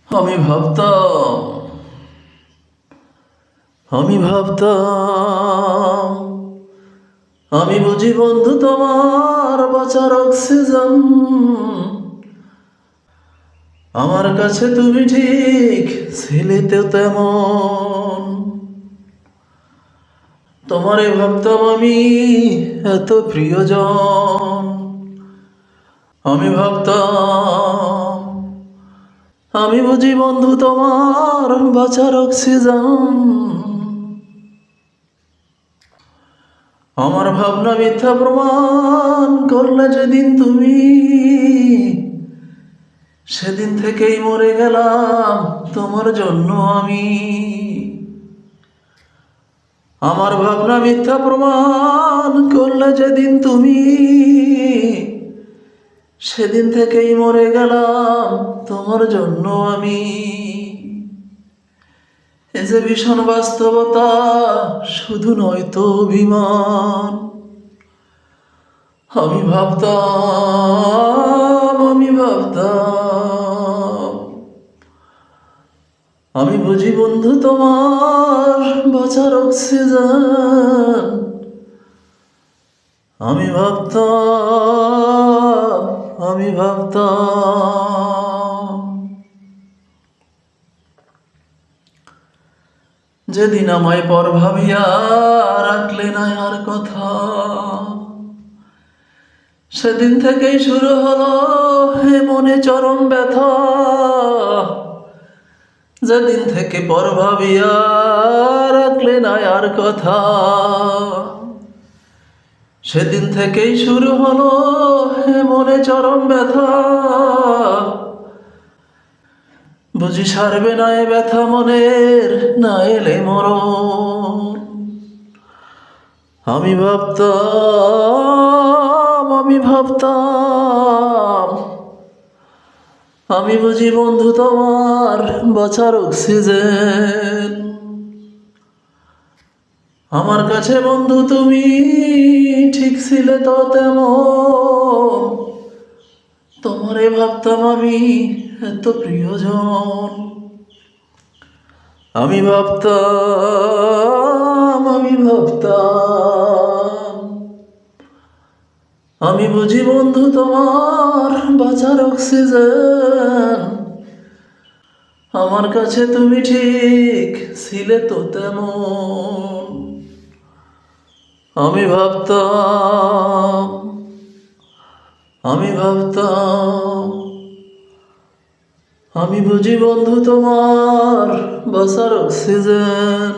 আমি ভাবতাম আমি ভাবতাম আমি বুঝি বন্ধু তোমার বাঁচার অক্সিজেন। আমার কাছে তুমি ঠিক ছিলে তো তেমন। তোমারে ভাবতাম আমি এত প্রিয়জন। আমি ভাবতাম আমি বুঝি বন্ধু তোমার বাঁচার অক্সিজেন। আমার ভাবনা মিথ্যা প্রমাণ করলে যেদিন তুমি, সেদিন থেকেই মরে গেলাম তোমার জন্য আমি। আমার ভাবনা মিথ্যা প্রমাণ করলে যেদিন তুমি, সেদিন থেকেই মরে গেলাম তোমার জন্য আমি। এ যে ভীষণ বাস্তবতা, শুধু নয় তো অভিমান। আমি ভাবতাম আমি বুঝি বন্ধু তোমার বাঁচার অক্সিজেন। আমি ভাবতাম যেদিন আমায় পর ভাবিয়া রাখলে না আর কথা, সেদিন থেকেই শুরু হলো হে মনে চরম ব্যথা। যেদিন থেকে পর ভাবিয়া রাখলে না আর কথা, সেদিন থেকেই শুরু হলো হে মনে চরম ব্যথা। বুঝি সারবে না এ ব্যথা মনের, না এলে মরণ। আমি ভাবতাম আমি বুঝি বন্ধু তোমার বাঁচার অক্সিজেন। আমার কাছে বন্ধু তুমি ঠিক ছিলে তো তেমন। তোমারে ভাবতাম আমি এত প্রিয়জন। আমি ভাবতাম আমি বুঝি বন্ধু তোমার বাঁচার অক্সিজেন। আমার কাছে তুমি ঠিক ছিলে তো তেমন। আমি ভাবতাম আমি বুঝি বন্ধু তোমার বাঁচার অক্সিজেন।